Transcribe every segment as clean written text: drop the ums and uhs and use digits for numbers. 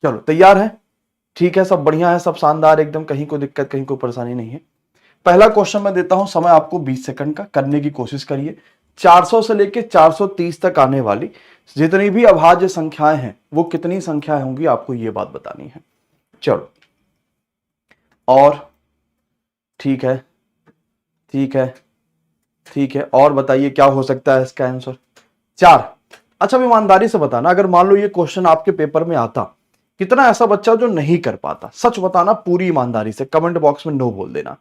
चलो तैयार है? ठीक है, सब बढ़िया है, सब शानदार एकदम, कहीं कोई दिक्कत कहीं कोई परेशानी नहीं है। पहला क्वेश्चन मैं देता हूं, समय आपको 20 सेकंड का, करने की कोशिश करिए। 400 से लेके 430 तक आने वाली जितनी भी अभाज्य संख्याएं हैं वो कितनी संख्याएं होंगी आपको ये बात बतानी है। चलो, और ठीक है, ठीक है, ठीक है, और बताइए क्या हो सकता है इसका आंसर? 4। अच्छा, ईमानदारी से बताना, अगर मान लो ये क्वेश्चन आपके पेपर में आता, कितना ऐसा बच्चा जो नहीं कर पाता? सच बताना पूरी ईमानदारी से, कमेंट बॉक्स में नो बोल देना।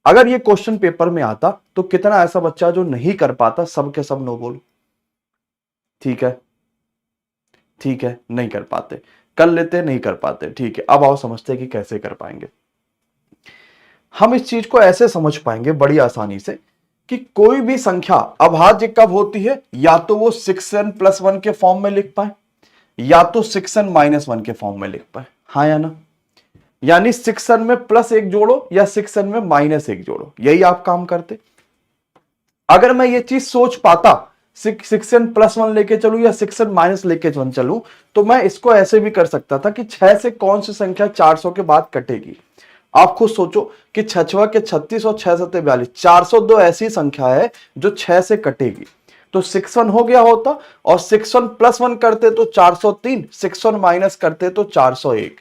अगर ये क्वेश्चन पेपर में आता तो कितना ऐसा बच्चा जो नहीं कर पाता? सब के सब नो बोलो। ठीक है, ठीक है, नहीं कर पाते, कर लेते नहीं कर पाते, ठीक है। अब आओ समझते हैं कि कैसे कर पाएंगे। हम इस चीज को ऐसे समझ पाएंगे बड़ी आसानी से कि कोई भी संख्या अभाज्य कब होती है, या तो वो 6n+1 के फॉर्म में लिख पाए, या तो 6n-1 के फॉर्म में लिख पाए। हाँ या ना? यानी 6n में +1 जोड़ो या 6n में -1 जोड़ो, यही आप काम करते। अगर मैं ये चीज सोच पाता 6n+1 लेके चलूं या 6n- लेके चलूं, तो मैं इसको ऐसे भी कर सकता था कि 6 से कौन सी संख्या 400 के बाद कटेगी। आप खुद सोचो कि 6 के 36 और 6 7 42, 402 ऐसी संख्या है जो 6 से कटेगी। तो 6n हो गया होता, और 6n+1 करते तो 403, 6n- करते तो 401।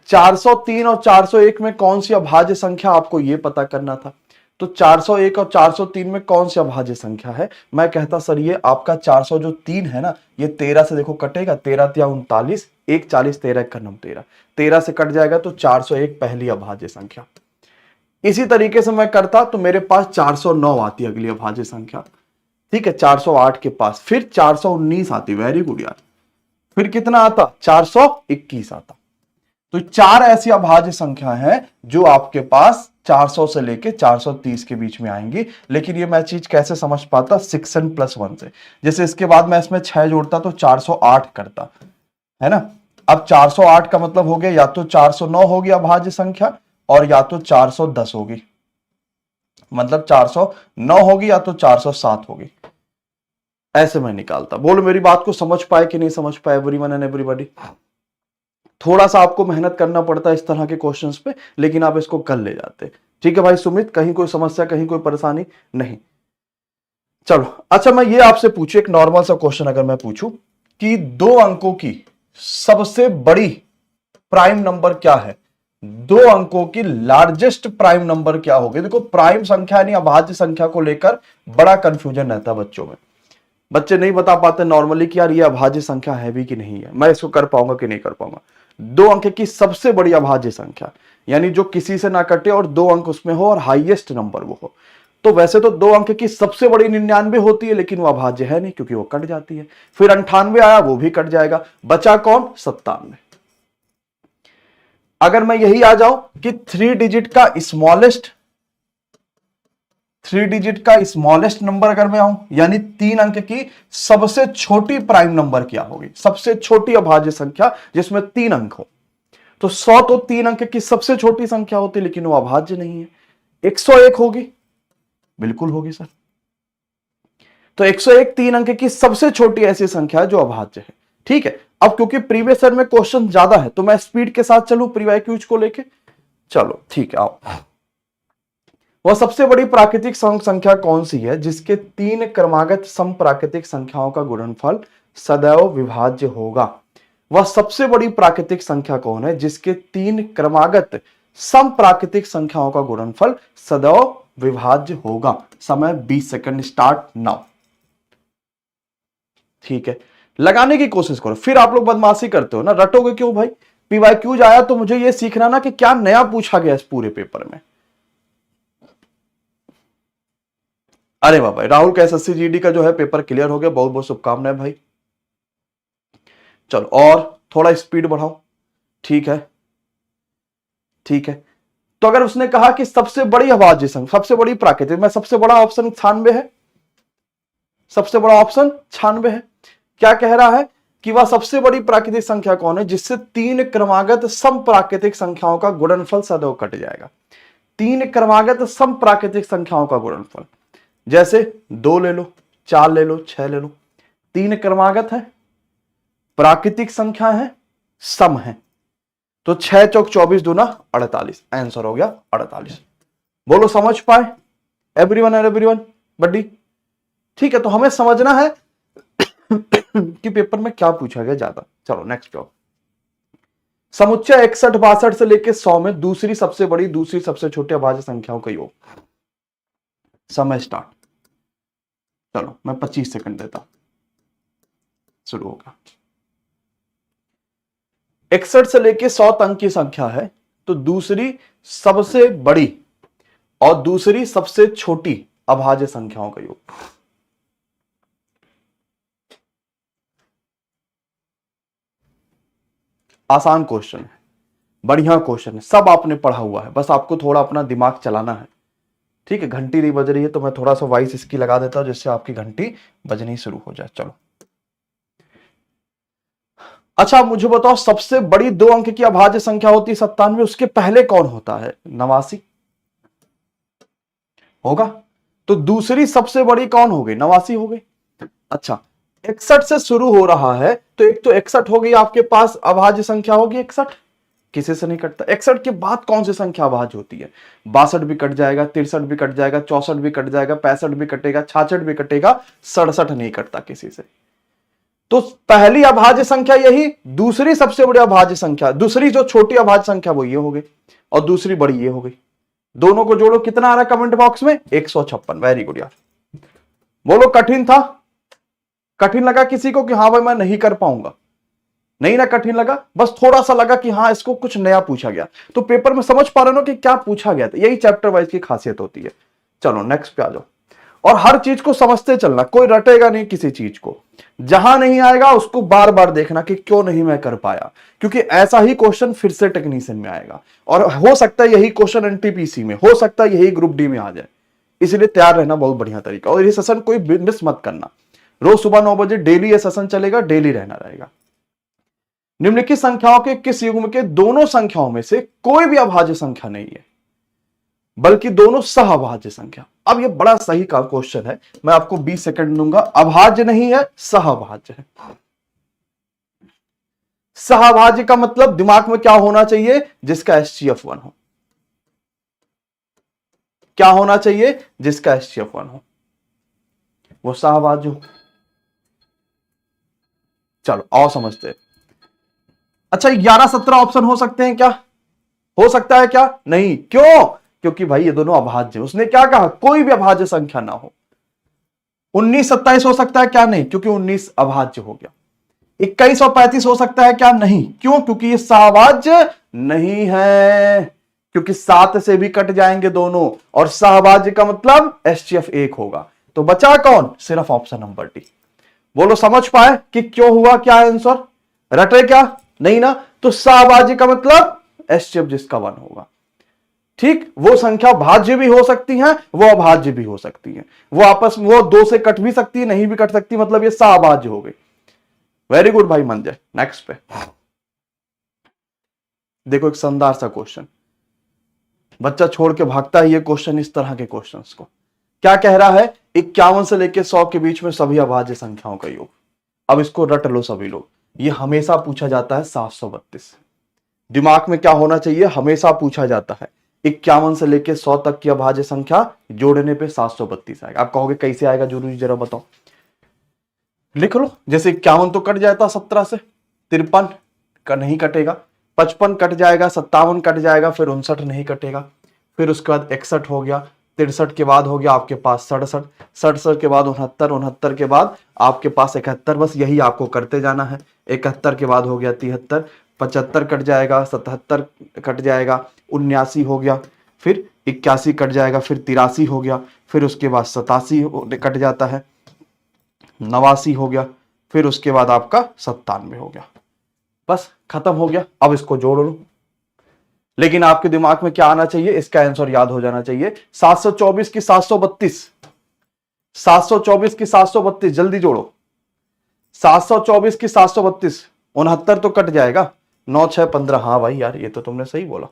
403 और 401 में कौन सी अभाज्य संख्या, आपको यह पता करना था। तो 401 और 403 में कौन सी अभाज्य संख्या है? मैं कहता सर ये आपका 403 है ना, ये 13 से देखो कटेगा, 13 या 39, 1 40, 13 का नम 13, 13 से कट जाएगा तो 401 पहली अभाज्य संख्या। इसी तरीके से मैं करता तो मेरे पास 409 आती अगली अभाज्य संख्या। ठीक है, 408 के पास, फिर 419 आती, वेरी गुड यार। फिर कितना आता? 421 आता। तो 4 ऐसी अभाज्य संख्या है जो आपके पास 400 से लेके 430 के बीच में आएंगी। लेकिन ये मैं चीज कैसे समझ पाता? 6n+1 से। जैसे इसके बाद मैं इसमें 6 जोड़ता तो 408 करता, है ना। अब 408 का मतलब हो गया या तो 409 होगी अभाज्य संख्या, और या तो 410 होगी, मतलब 409 होगी या तो 407 होगी। ऐसे मैं निकालता। बोलो मेरी बात को समझ पाए कि नहीं समझ पाए एवरीवन एंड एवरीबॉडी? थोड़ा सा आपको मेहनत करना पड़ता है इस तरह के क्वेश्चंस पे, लेकिन आप इसको कर ले जाते। ठीक है भाई सुमित, कहीं कोई समस्या, कहीं कोई परेशानी नहीं? चलो, अच्छा मैं ये आपसे पूछू एक नॉर्मल सा क्वेश्चन, अगर मैं पूछूं कि 2 अंकों की सबसे बड़ी प्राइम नंबर क्या है? 2 अंकों की लार्जेस्ट प्राइम नंबर क्या होगी? देखो, प्राइम संख्या यानी अभाज्य संख्या को लेकर बड़ा कंफ्यूजन रहता है बच्चों में। बच्चे नहीं बता पाते नॉर्मली कि यार ये अभाज्य संख्या है भी कि नहीं है, मैं इसको कर पाऊंगा कि नहीं कर पाऊंगा। 2 अंक की सबसे बड़ी अभाज्य संख्या, यानी जो किसी से ना कटे और 2 अंक उसमें हो और हाईएस्ट नंबर वो हो। तो वैसे तो 2 अंक की सबसे बड़ी 99 होती है, लेकिन वो अभाज्य है नहीं क्योंकि वो कट जाती है। फिर 98 आया, वो भी कट जाएगा, बचा कौन? 97। अगर मैं यही आ जाऊं कि 3 डिजिट का स्मॉलेस्ट, 3 डिजिट का स्मॉलेस्ट नंबर अगर मैं आऊं, यानी 3 अंक की सबसे छोटी प्राइम नंबर क्या होगी? सबसे छोटी अभाज्य संख्या जिसमें 3 अंक हो। तो 100 तो 3 अंक की सबसे छोटी संख्या होती, लेकिन वो अभाज्य नहीं है। 101 होगी, बिल्कुल होगी सर। तो 101 3 अंक की सबसे छोटी ऐसी संख्या है जो अभाज्य है। ठीक है, अब क्योंकि प्रीवियस ईयर में क्वेश्चन ज्यादा है तो मैं स्पीड के साथ चलूं प्रीवाइक्यूज को लेके। चलो ठीक है, आओ। वह सबसे बड़ी प्राकृतिक संख्या कौन सी है जिसके 3 क्रमागत समप्राकृतिक संख्याओं का गुणनफल सदैव विभाज्य होगा? वह सबसे बड़ी प्राकृतिक संख्या कौन है जिसके 3 क्रमागत समप्राकृतिक संख्याओं का गुणनफल सदैव विभाज्य होगा? समय 20 सेकंड स्टार्ट नाउ। ठीक है, लगाने की कोशिश करो। फिर आप लोग बदमाशी करते हो ना, रटोगे क्यों भाई? पीवाईक्यूज आया तो मुझे यह सीखना ना कि क्या नया पूछा गया इस पूरे पेपर में। अरे वाह भाई, राहुल का एसएससी जीडी का जो है पेपर क्लियर हो गया, बहुत बहुत शुभकामनाएं भाई। चलो और थोड़ा स्पीड बढ़ाओ। ठीक है, ठीक है। तो अगर उसने कहा कि सबसे बड़ी अभाज्य संख्या, सबसे बड़ी प्राकृतिक, में सबसे बड़ा ऑप्शन 96 है, सबसे बड़ा ऑप्शन 96 है। क्या कह रहा है कि वह सबसे बड़ी प्राकृतिक संख्या कौन है जिससे 3 क्रमागत सम प्राकृतिक संख्याओं का गुणनफल सदैव कट जाएगा? 3 क्रमागत सम प्राकृतिक संख्याओं का गुणनफल, जैसे 2 ले लो, 4 ले लो, 6 ले लो। 3 क्रमागत है, प्राकृतिक संख्या है, सम है। तो 6 चौक 24 दूना 48, आंसर हो गया 48। बोलो समझ पाए एवरीवन एंड एवरीवन बड्डी? ठीक है, तो हमें समझना है कि पेपर में क्या पूछा गया ज्यादा। चलो नेक्स्ट पे। समुच्चय 61 62 से लेकर 100 में दूसरी सबसे बड़ी दूसरी सबसे छोटी अभाज्य संख्याओं का योग। समय स्टार्ट। चलो मैं 25 सेकंड देता हूं, शुरू होगा। 61 से लेकर 100 तक की संख्या है, तो दूसरी सबसे बड़ी और दूसरी सबसे छोटी अभाज्य संख्याओं का योग। आसान क्वेश्चन है, बढ़िया क्वेश्चन है, सब आपने पढ़ा हुआ है, बस आपको थोड़ा अपना दिमाग चलाना है। ठीक है, घंटी नहीं बज रही है तो मैं थोड़ा सा वॉइस इसकी लगा देता हूं जिससे आपकी घंटी बजनी शुरू हो जाए। चलो अच्छा, मुझे बताओ सबसे बड़ी 2 अंक की अभाज्य संख्या होती है 97, उसके पहले कौन होता है? 89 होगा। तो दूसरी सबसे बड़ी कौन हो गई? 89 हो गई। अच्छा, 61 से शुरू हो रहा है, तो एक तो 61 हो गई आपके पास, अभाज्य संख्या होगी 61, किसी से नहीं कटता। 61 के बाद कौन सी संख्या अभाज्य होती है? 62 भी कट जाएगा, 63 भी कट जाएगा, 64 भी कट जाएगा, 65 भी कटेगा, 66 भी कटेगा, 67 नहीं कटता किसी से। तो पहली अभाज्य संख्या यही, दूसरी सबसे बड़ी अभाज्य संख्या, दूसरी जो छोटी अभाज्य संख्या वो ये हो गई, और दूसरी बड़ी ये हो गई। दोनों को जोड़ो, कितना आ रहा है कमेंट बॉक्स में? 156। वेरी गुड यार। बोलो कठिन था? कठिन लगा किसी को कि हाँ भाई मैं नहीं कर पाऊंगा? नहीं ना कठिन लगा, बस थोड़ा सा लगा कि हाँ इसको कुछ नया पूछा गया। तो पेपर में समझ पा रहे हो कि क्या पूछा गया था, यही चैप्टर वाइज की खासियत होती है। चलो नेक्स्ट पे आ जाओ, और हर चीज को समझते चलना, कोई रटेगा नहीं किसी चीज को। जहां नहीं आएगा उसको बार बार देखना कि क्यों नहीं मैं कर पाया, क्योंकि ऐसा ही क्वेश्चन फिर से टेक्नीशियन में आएगा, और हो सकता है यही क्वेश्चन एनटीपीसी में, हो सकता है यही ग्रुप डी में आ जाए। इसलिए तैयार रहना बहुत बढ़िया तरीका, और ये सेशन कोई मिस मत करना। रोज सुबह 9 बजे डेली ये सेशन चलेगा, डेली रहना रहेगा। निम्नलिखित संख्याओं के किस युग्म के दोनों संख्याओं में से कोई भी अभाज्य संख्या नहीं है, बल्कि दोनों सहअभाज्य संख्या? अब ये बड़ा सही का क्वेश्चन है, मैं आपको 20 सेकंड दूंगा। अभाज्य नहीं है, सहअभाज्य है। सहअभाज्य का मतलब दिमाग में क्या होना चाहिए? जिसका HCF 1 हो। क्या होना चाहिए? जिसका HCF 1 हो, वो सहअभाज्य हो। चलो आओ समझते हैं। अच्छा, 11 17 ऑप्शन हो सकते हैं क्या? हो सकता है क्या? नहीं। क्यों? क्योंकि भाई ये दोनों अभाज्य। उसने क्या कहा? कोई भी अभाज्य संख्या ना हो। 19 27 हो सकता है क्या? नहीं, क्योंकि 19 अभाज्य हो गया। 21 और 35 हो सकता है क्या? नहीं। क्यों? क्योंकि ये सहअभाज्य नहीं है, क्योंकि 7 से भी कट जाएंगे दोनों, और सहअभाज्य का मतलब HCF 1 होगा। तो बचा कौन? सिर्फ ऑप्शन नंबर डी। बोलो समझ पाए कि क्यों हुआ? क्या आंसर रटे क्या? नहीं ना। तो सहअभाज्य का मतलब HCF जिसका 1 होगा। ठीक, वो संख्या भाज्य भी हो सकती है, वो अभाज्य भी हो सकती है, वो आपस में वो 2 से कट भी सकती है, नहीं भी कट सकती, मतलब ये सहअभाज्य हो गई। वेरी गुड भाई मंजय। नेक्स्ट पे देखो, एक शानदार सा क्वेश्चन, बच्चा छोड़ के भागता है ये क्वेश्चन, इस तरह के क्वेश्चंस को। क्या कह रहा है? 51 से लेकर 100 के बीच में सभी अभाज्य संख्याओं का योग। अब इसको रट लो सभी लोग, ये हमेशा पूछा जाता है 732। दिमाग में क्या होना चाहिए? हमेशा पूछा जाता है 51 से लेकर 100 तक की अभाज्य संख्या जोड़ने पे 732 आएगा। आप कहोगे कैसे आएगा जरूरी, जरा बताओ। लिख लो, जैसे 51 तो कट जाता 17 से, 53 का नहीं कटेगा, 55 कट जाएगा, 57 कट जाएगा, फिर 59 नहीं कटेगा, फिर उसके बाद 61 हो गया, 63 के बाद हो गया आपके पास 67, 67 के बाद 69, 69 के बाद आपके पास 71, बस यही आपको करते जाना है। 71 के बाद हो गया 73, 75 कट जाएगा, 77 कट जाएगा, 79 हो गया, फिर 81 कट जाएगा, फिर 83 हो गया, फिर उसके बाद 87 कट जाता है, 89 हो गया, फिर उसके बाद आपका 97 हो गया। बस खत्म हो गया। अब इसको जोड़ लो, लेकिन आपके दिमाग में क्या आना चाहिए? इसका आंसर याद हो जाना चाहिए। 724 की 732, 724 की 732, जल्दी जोड़ो। 724 की 732, 69 तो कट जाएगा, 9 6 15। हाँ भाई यार, ये तो तुमने सही बोला,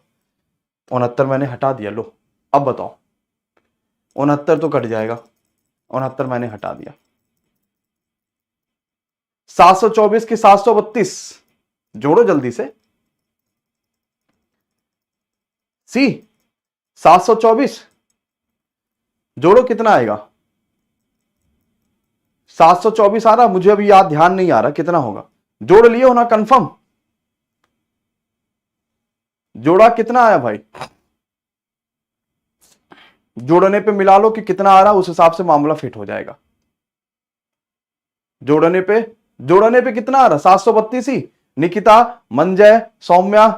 69 मैंने हटा दिया। लो अब बताओ, 69 तो कट जाएगा, 69 मैंने हटा दिया। 724 की 732, जोड़ो जल्दी से। सी 724, जोड़ो कितना आएगा? 724 आ रहा, मुझे अभी याद ध्यान नहीं आ रहा कितना होगा। जोड़ लिए हो ना कंफर्म? जोड़ा कितना आया भाई? जोड़ने पे मिला लो कि कितना आ रहा, उस हिसाब से मामला फिट हो जाएगा। जोड़ने पे कितना आ रहा? 732 ही। निकिता, मंजय, सौम्या,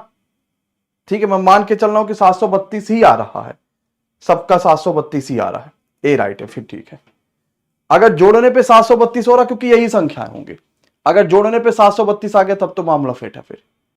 ठीक है, मैं मान के चल रहा हूं कि 732 ही आ रहा है, सबका 732 ही आ रहा है। ए राइट है, फिर ठीक है। अगर जोड़ने पे 732 हो रहा, क्योंकि यही संख्याएं होंगे, अगर जोड़ने पे 732 आ गया तब तो मामला फिट है फिर।